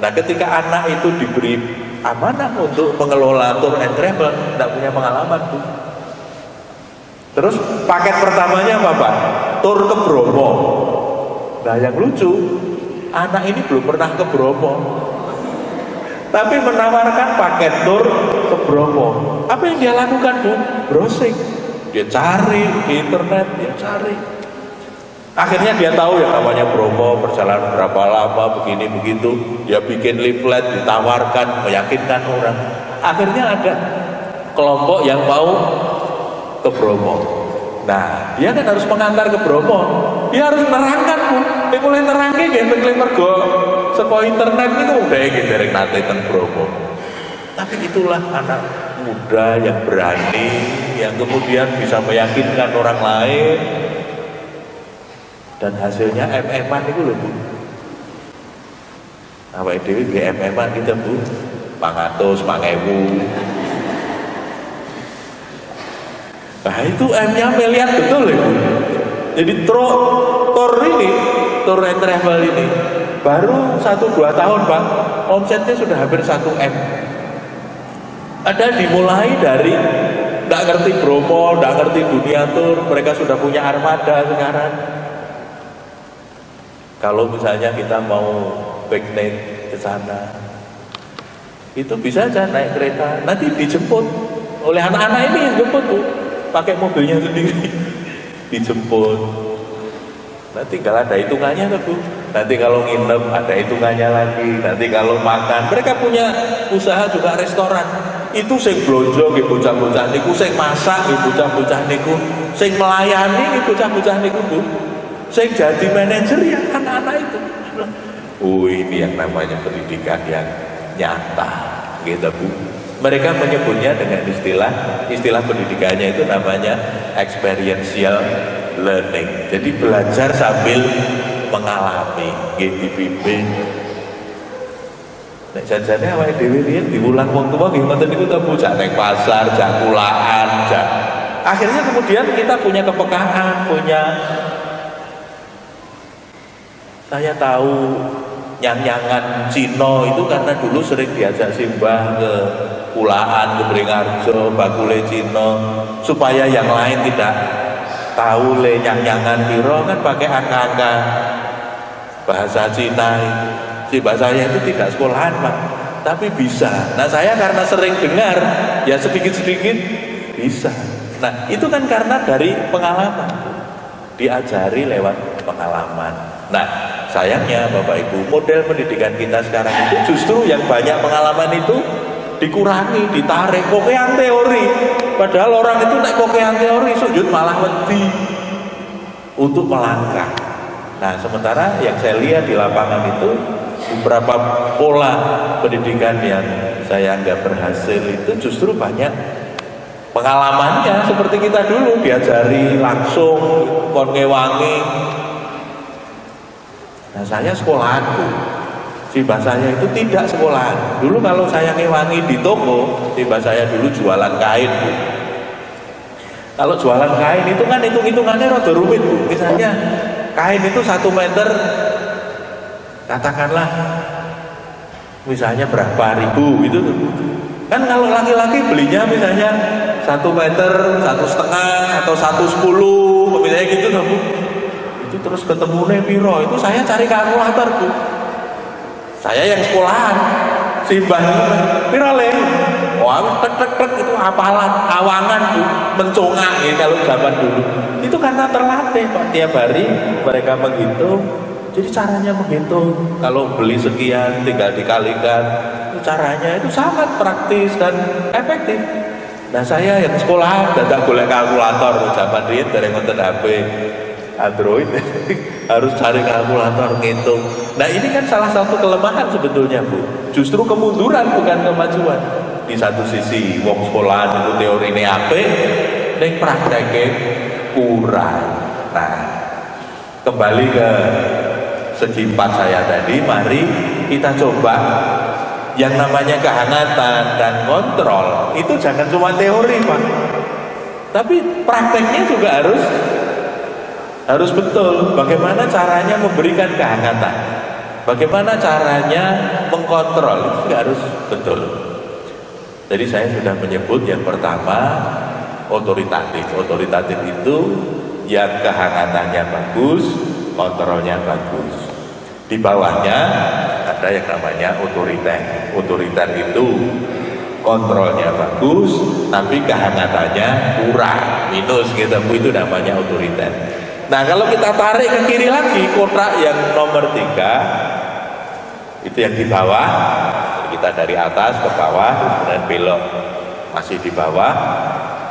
S1: Nah, ketika anak itu diberi amanah untuk mengelola tour and travel, tidak punya pengalaman tuh. Terus paket pertamanya apa Pak? Tour ke Bromo. Nah, yang lucu, anak ini belum pernah ke Bromo, tapi menawarkan paket tur ke Bromo. Apa yang dia lakukan Bu? Browsing. Dia cari di internet, dia cari. Akhirnya dia tahu yang namanya Bromo, perjalanan berapa lama, begini begitu. Dia bikin leaflet, ditawarkan, meyakinkan orang. Akhirnya ada kelompok yang mau ke Bromo. Nah, dia kan harus mengantar ke Bromo. Dia harus nerangkan, Bu. Dia mulai nerangke nggih mergo saka internet niku udah derek nate teng Bromo. Tapi itulah anak muda yang berani, yang kemudian bisa meyakinkan orang lain. Dan hasilnya MM-an itu loh, Bu. Awake dhewe nggih MM-an kita, Bu. 500, 1000. Nah itu M-nya miliar betul ya, Bu. Jadi tour ini, tour and travel ini baru 1-2 tahun, Pak, omsetnya sudah hampir 1 M. Ada dimulai dari nggak ngerti Bromo, nggak ngerti dunia tour, mereka sudah punya armada sekarang. Kalau misalnya kita mau piknik ke sana, itu bisa aja naik kereta, nanti dijemput oleh anak-anak ini yang jemput, Bu, pakai mobilnya sendiri, dijemput. Nanti kalau ada hitungannya tuh, Bu. Nanti kalau nginep ada hitungannya lagi. Nanti kalau makan, mereka punya usaha juga restoran. Itu sing blonjo nggih bocah-bocah niku, sing masak nggih bocah-bocah niku, sing melayani nggih bocah-bocah niku, Bu. Sing jadi manajer ya anak-anak itu. Oh, ini yang namanya pendidikan yang nyata, gitu, Bu. Mereka menyebutnya dengan istilah pendidikannya itu namanya experiential learning. Jadi belajar sambil mengalami, dibimbing. Nek janjane awake dhewe riyen diulang wong tuwa nggih ngoten niku ta, Bu, jak ning pasar, jak kulaan, jak. Akhirnya kemudian kita punya kepekaan, saya tahu nyang-nyangan Cino itu karena dulu sering diajak simbah ke Kulaan, ke Bringarjo, bakule Cino, supaya yang lain tidak tahu le nyang-nyangan piro, kan pakai angka-angka bahasa Cina itu. Si bahasa saya itu tidak sekolahan, Pak, tapi bisa. Nah saya karena sering dengar, ya sedikit-sedikit bisa. Nah itu kan karena dari pengalaman, diajari lewat pengalaman. Nah sayangnya Bapak Ibu, model pendidikan kita sekarang itu justru yang banyak pengalaman itu dikurangi, ditarik kokean teori. Padahal orang itu naik kokean teori sujud malah wedi untuk melangkah. Nah sementara yang saya lihat di lapangan itu beberapa pola pendidikan yang saya anggap berhasil itu justru banyak pengalamannya, seperti kita dulu diajari langsung kon ngewangi. Nah saya sekolahanku, simbah saya itu tidak sekolahan. Dulu kalau saya ngewangi di toko, simbah saya dulu jualan kain, Bu. Kalau jualan kain itu kan hitung-hitungannya rada rumit, Bu. Misalnya kain itu 1 meter, katakanlah misalnya berapa ribu gitu, kan kalau laki-laki belinya misalnya 1 meter 1,5 atau 1,10 misalnya gitu, Bu. Itu terus ketemunya piro, itu saya cari kalkulator, Bu. Saya yang sekolahan, simbahnya piro le, wah tek itu hafalan, awangan, Bu, mencongak ya kalau zaman dulu. Itu karena terlatih, Pak, tiap hari mereka menghitung. Jadi caranya menghitung, kalau beli sekian tinggal dikalikan, itu caranya itu sangat praktis dan efektif. Nah saya yang sekolah dadak golek kalkulator zaman riyen dari ngonten HP Android harus cari kalkulator ngitung. Nah ini kan salah satu kelemahan sebetulnya, Bu. Justru kemunduran bukan kemajuan. Di satu sisi wong sekolahan itu teori ini apik, ning prakteknya kurang. Nah kembali ke segi 4 saya tadi, mari kita coba yang namanya kehangatan dan kontrol itu jangan cuma teori, Pak, tapi prakteknya juga harus betul. Bagaimana caranya memberikan kehangatan, bagaimana caranya mengkontrol, itu juga harus betul. Jadi saya sudah menyebut yang pertama otoritatif. Otoritatif itu yang kehangatannya bagus, kontrolnya bagus. Di bawahnya ada yang namanya otoriter. Otoriter itu kontrolnya bagus tapi kehangatannya kurang, minus gitu, itu namanya otoriter. Nah kalau kita tarik ke kiri lagi, kotak yang nomor 3 itu yang di bawah, kita dari atas ke bawah kemudian belok masih di bawah,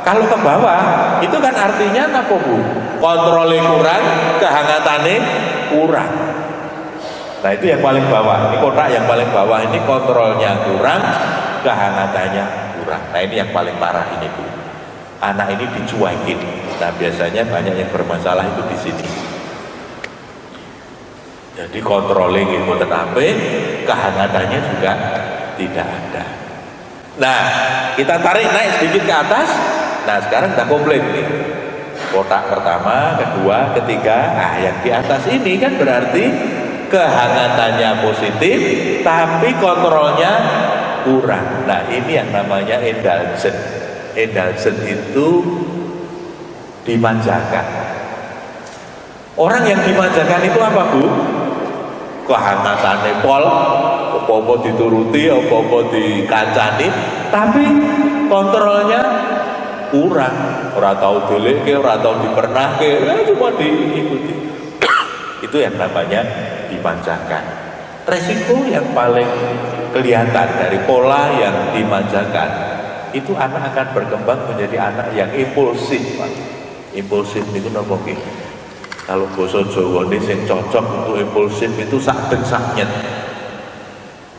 S1: Kalau ke bawah itu kan artinya apa Bu? Kontrolnya kurang, kehangatannya kurang. Nah itu yang paling bawah, ini kotak yang paling bawah ini kontrolnya kurang, kehangatannya kurang. Nah ini yang paling parah ini Bu. Anak ini dicuekin. Nah biasanya banyak yang bermasalah itu di sini. Jadi kontrolnya gitu, tetapi kehangatannya juga tidak ada. Nah kita tarik naik sedikit ke atas. Nah sekarang udah komplit nih. Kotak pertama, kedua, ketiga. Nah yang di atas ini kan berarti kehangatannya positif, tapi kontrolnya kurang. Nah ini yang namanya indulgen. Indulgen itu dimanjakan. Orang yang dimanjakan itu apa Bu? Kehangatannya pol, apa-apa dituruti, apa-apa dikancani, tapi kontrolnya kurang. Ora tahu dileke, ora tahu dipernahke, cuma diikuti. Itu yang namanya dimanjakan. Resiko yang paling kelihatan dari pola yang dimanjakan, itu anak akan berkembang menjadi anak yang impulsif, Pak. Impulsif itu napa nggih? Kalau basa Jawa ini yang cocok untuk impulsif itu sakdek saknyet.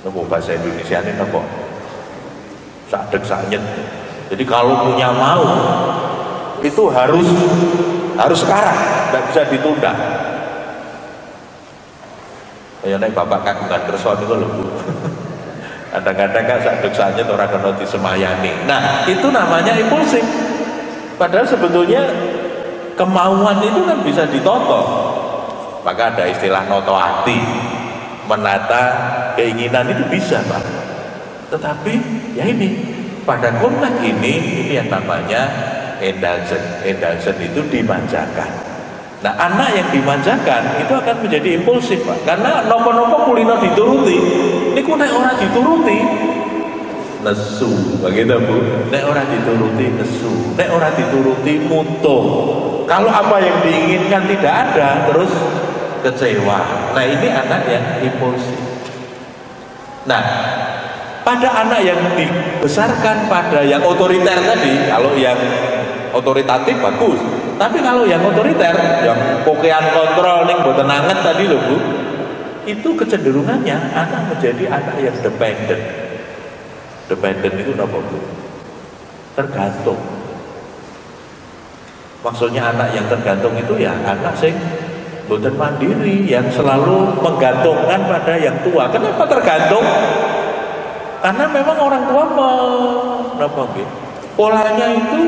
S1: Napa bahasa Indonesia ini napa? Sakdek saknyet. Jadi kalau punya mau itu harus sekarang, tidak bisa ditunda. Ya nek bapak kagungan kersa itu lho Bu. Kadang-kadang kan sakdek saknyet orang kena disemayani. Nah, itu namanya impulsif. Padahal sebetulnya kemauan itu kan bisa ditoto. Maka ada istilah noto hati, menata keinginan itu bisa Pak. Tetapi ya ini pada konteks ini yang namanya indulgen. Indulgen itu dimanjakan. Nah anak yang dimanjakan itu akan menjadi impulsif Pak. Karena nopo-nopo kulino dituruti. Ini kok nek orang dituruti nesu, begitu Bu. Nek orang dituruti nesu, nek orang dituruti mutung. Kalau apa yang diinginkan tidak ada, terus kecewa. Nah ini anak yang impulsif. Nah pada anak yang dibesarkan pada yang otoriter tadi, kalau yang otoritatif bagus. Tapi kalau yang otoriter, yang kokean kontrol nih boten anget tadi loh Bu, itu kecenderungannya anak menjadi anak yang dependen. Dependen itu apa Bu? Tergantung. Maksudnya anak yang tergantung itu ya anak sing boten mandiri, yang selalu menggantungkan pada yang tua. Kenapa tergantung? Karena memang orang tua polanya itu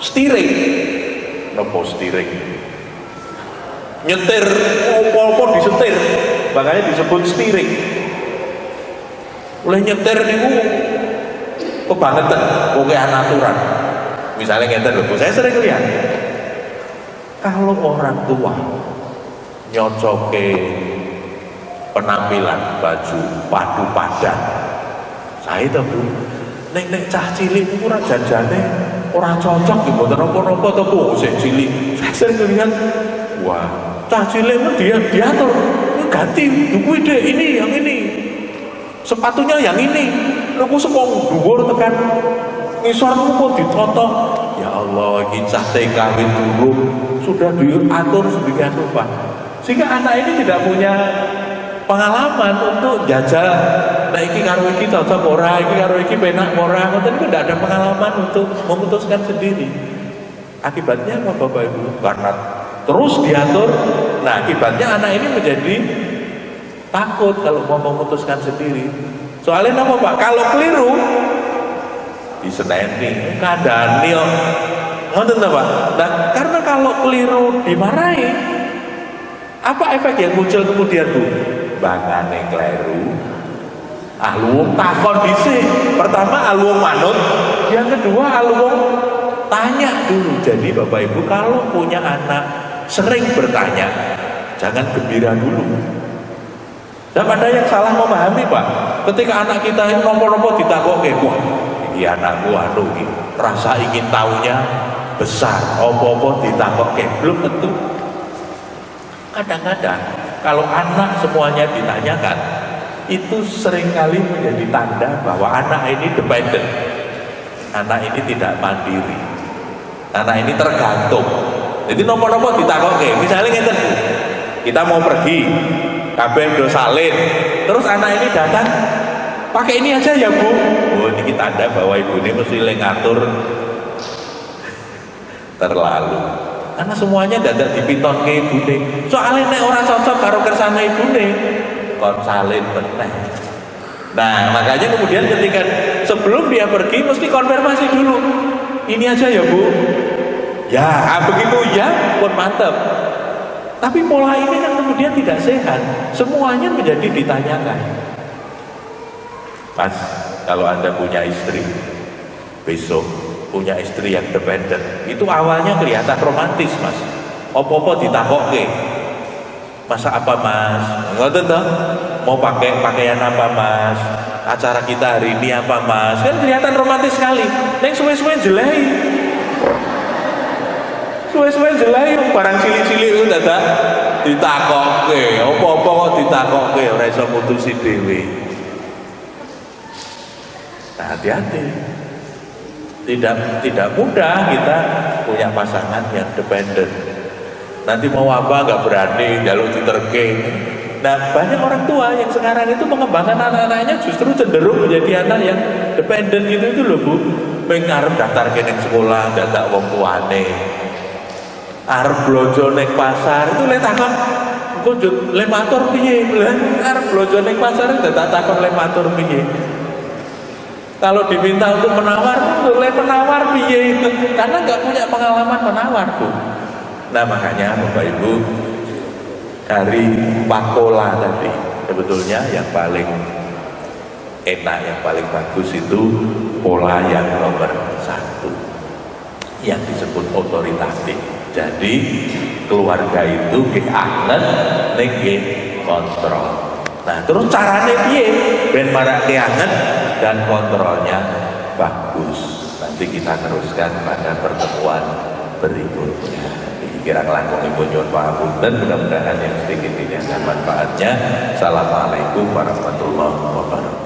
S1: steering. Nopo steering? Nyetir, opo-opo disetir, makanya disebut steering. Oleh nyetir niku kebangetan, pokoknya aturan. Misalnya nyetir lho, saya sering lihat. Kalau orang tua nyocoke penampilan baju padu padan, saya itu Bu, nek cah cilik niku ora jajane ora cocok gitu, nopo-nopo to Bu, sing cilik. Saya sering lihat, wah, cah cilik dia diatur, ganti duku ide ini, yang ini, sepatunya yang ini, aku sepong dhuwur tekan ngisor kok ditoto. Ya Allah, iki cah TK dulu sudah diatur sedemikian rupa, sehingga anak ini tidak punya pengalaman untuk jajal. Nah iki karo iki cocok ora, iki karo iki penak ora, ngoten niku ndak ada pengalaman untuk memutuskan sendiri. Akibatnya apa Bapak Ibu? Karena terus diatur. Nah akibatnya anak ini menjadi takut kalau mau memutuskan sendiri. Soalnya apa Pak? Kalau keliru diseneni, kandhani kok. Ngoten ta Pak? Nah, karena kalau keliru dimarahi, apa efek yang muncul kemudian Bu? Bangane kleru. Alwung takon dhisik. Pertama alwung manut, yang kedua alwung tanya dulu. Jadi Bapak Ibu kalau punya anak sering bertanya, jangan gembira dulu. Dan ada yang salah memahami Pak. Ketika anak kita ini nomor-nomor ditakoke, wah, iki anakku anu iki, rasa ingin tahunya besar. Apa-apa ditakoke, belum tentu. Kadang-kadang kalau anak semuanya ditanyakan, itu seringkali menjadi tanda bahwa anak ini dependen. anak ini tidak mandiri, anak ini tergantung. Jadi nopo-nopo ditakoke, misalnya ngeten Bu, kita mau pergi kabeh do salin, terus anak ini datang pakai ini aja ya Bu. Oh ini tanda bahwa ibu ini mesti ngatur terlalu, karena semuanya dadak dipiton ke ibu nih. Soalnya nek orang cocok karo kersane ibu nih kon salin meneh. Nah makanya kemudian ketika sebelum dia pergi mesti konfirmasi dulu, ini aja ya Bu, ya begitu ya pun mantep. Tapi pola ini kan kemudian tidak sehat, semuanya menjadi ditanyakan. Mas, kalau Anda punya istri, besok punya istri yang dependen, itu awalnya kelihatan romantis Mas, opo-opo ditakoke, masak apa Mas, ngoten toh, mau pakai pakaian apa Mas, acara kita hari ini apa Mas, kan kelihatan romantis sekali. Neng suwe-suwe jelai, suwe-suwe jelai, barang cilik-cilik itu dadak ditakoke, opo-opo kok ditakoke, ora iso mutusi dhewe. Nah, hati-hati, tidak mudah kita punya pasangan yang dependen. Nanti mau apa nggak berani, jalur diterke. Nah banyak orang tua yang sekarang itu mengembangkan anak-anaknya justru cenderung menjadi anak yang dependen itu loh Bu. Pengarep daftar ke sekolah, dadak wong tuane. Arep blojo ning pasar itu le takon, engko le matur piye? Arep blojo ning pasar dadak takon le matur piye? Kalau diminta untuk menawar, boleh menawar piye itu, karena nggak punya pengalaman menawar Bu. Nah makanya Bapak Ibu, dari pakola tadi sebetulnya yang paling enak, yang paling bagus itu pola yang nomor 1 yang disebut otoritatif. Jadi keluarga itu anget ning kontrol. Nah terus caranya piye ben marake anget dan kontrolnya bagus. Nanti kita teruskan pada pertemuan berikutnya. Kira langkung ibu nyuwun pangapunten, mudah-mudahan yang sedikit ini ada manfaatnya. Assalamualaikum warahmatullahi wabarakatuh.